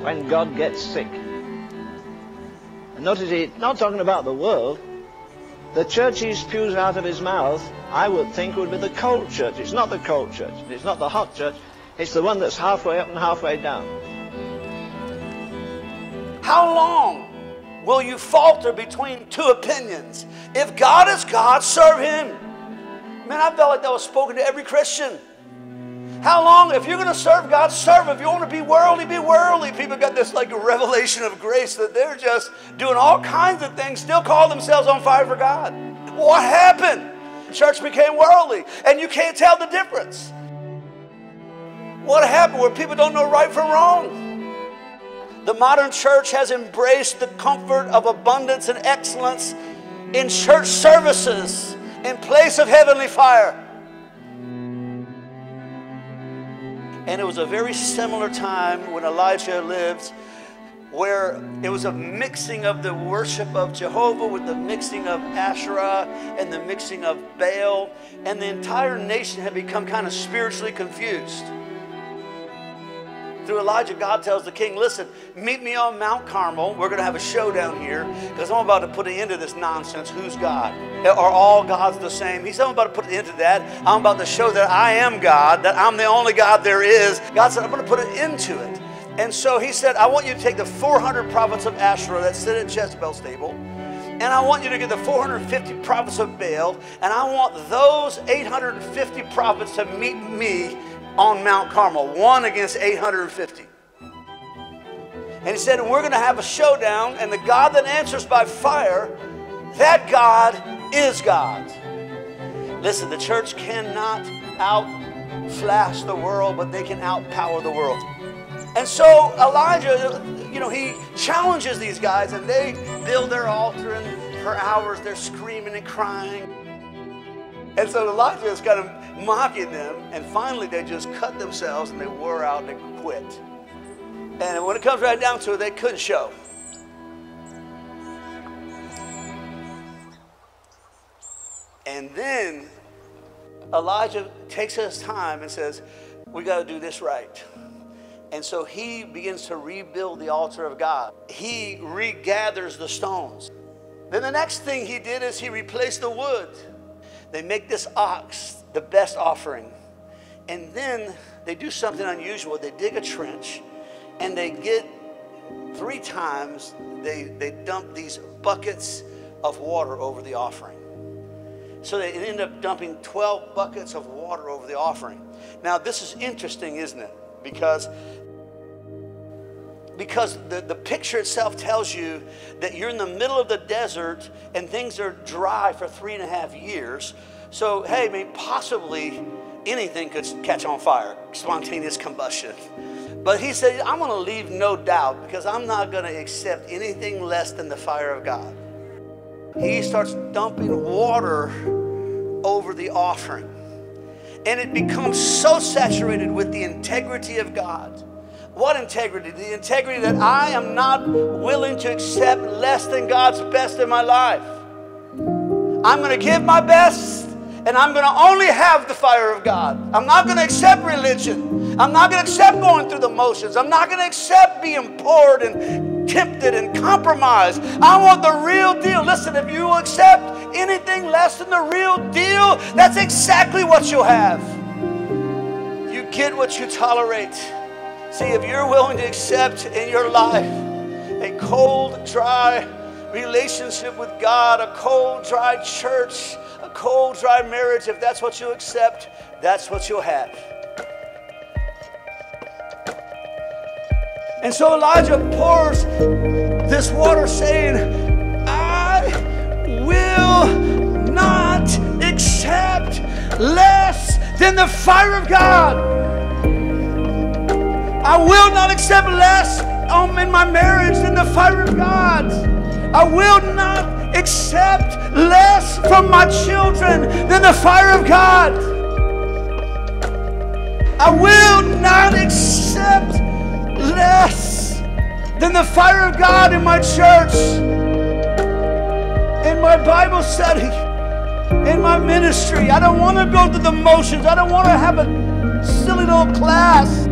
when God gets sick. And notice he's not talking about the world. The church he spews out of his mouth, I would think, would be the cold church. It's not the cold church. It's not the hot church. It's the one that's halfway up and halfway down. How long will you falter between two opinions? If God is God, serve Him. Man, I felt like that was spoken to every Christian. How long? If you're going to serve God, serve Him. If you want to be worldly, be worldly. People got this like a revelation of grace that they're just doing all kinds of things, still call themselves on fire for God. What happened? The church became worldly, and you can't tell the difference. What happened where people don't know right from wrong? The modern church has embraced the comfort of abundance and excellence in church services in place of heavenly fire. And it was a very similar time when Elijah lived, where it was a mixing of the worship of Jehovah with the mixing of Asherah and the mixing of Baal, and the entire nation had become kind of spiritually confused. Through Elijah, God tells the king, listen, meet me on Mount Carmel. We're going to have a showdown here because I'm about to put an end to this nonsense. Who's God? Are all gods the same? He said, I'm about to put an end to that. I'm about to show that I am God, that I'm the only God there is. God said, I'm going to put an end to it. And so he said, I want you to take the 400 prophets of Asherah that sit at Jezebel's table, and I want you to get the 450 prophets of Baal, and I want those 850 prophets to meet me on Mount Carmel, 1 against 850. And he said, and we're going to have a showdown, and the God that answers by fire, that God is God. Listen, the church cannot outflash the world, but they can outpower the world. And so Elijah, he challenges these guys, and they build their altar, and for hours they're screaming and crying. And so Elijah is kind of mocking them, and finally they just cut themselves and they wore out and they quit. And when it comes right down to it, they couldn't show. And then Elijah takes his time and says, we got to do this right. And so he begins to rebuild the altar of God. He regathers the stones. Then the next thing he did is he replaced the wood. They make this ox the best offering. And then they do something unusual. They dig a trench, and they get 3 times, they dump these buckets of water over the offering. So they end up dumping 12 buckets of water over the offering. Now this is interesting, isn't it? Because the picture itself tells you that you're in the middle of the desert and things are dry for 3.5 years. So, hey, I mean, possibly anything could catch on fire, spontaneous combustion. But he said, I'm going to leave no doubt because I'm not going to accept anything less than the fire of God. He starts dumping water over the offering. And it becomes so saturated with the integrity of God. What integrity? The integrity that I am not willing to accept less than God's best in my life. I'm going to give my best, and I'm going to only have the fire of God. I'm not going to accept religion. I'm not going to accept going through the motions. I'm not going to accept being poured and tempted and compromised. I want the real deal. Listen, if you will accept anything less than the real deal, that's exactly what you'll have. You get what you tolerate. See, if you're willing to accept in your life a cold, dry relationship with God, a cold, dry church, a cold, dry marriage, if that's what you accept, that's what you'll have. And so Elijah pours this water saying, I will not accept less than the fire of God. I will not accept less in my marriage than the fire of God. I will not accept less from my children than the fire of God. I will not accept less than the fire of God in my church, in my Bible study, in my ministry. I don't want to go through the motions. I don't want to have a silly little class.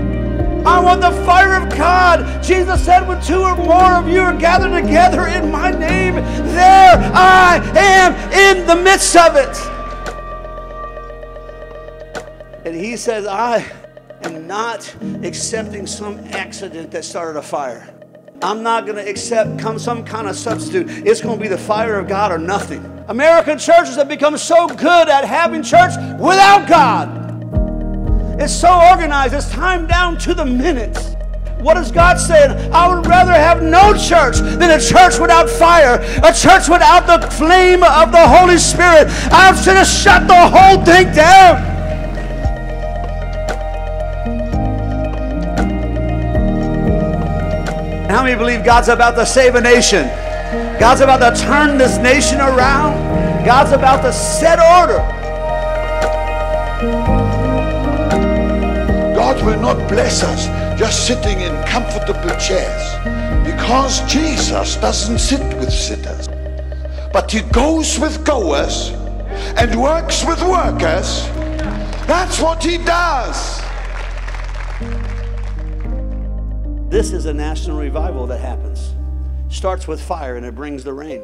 I want the fire of God. Jesus said, when 2 or more of you are gathered together in my name, there I am in the midst of it. And he says, I am not accepting some accident that started a fire. I'm not going to accept some kind of substitute. It's going to be the fire of God or nothing. American churches have become so good at having church without God. It's so organized. It's timed down to the minute. What is God saying? I would rather have no church than a church without fire, a church without the flame of the Holy Spirit. I'm going to shut the whole thing down. How many believe God's about to save a nation? God's about to turn this nation around. God's about to set order. God will not bless us just sitting in comfortable chairs, because Jesus doesn't sit with sitters, but he goes with goers and works with workers. That's what he does. This is a national revival that happens. Starts with fire and it brings the rain.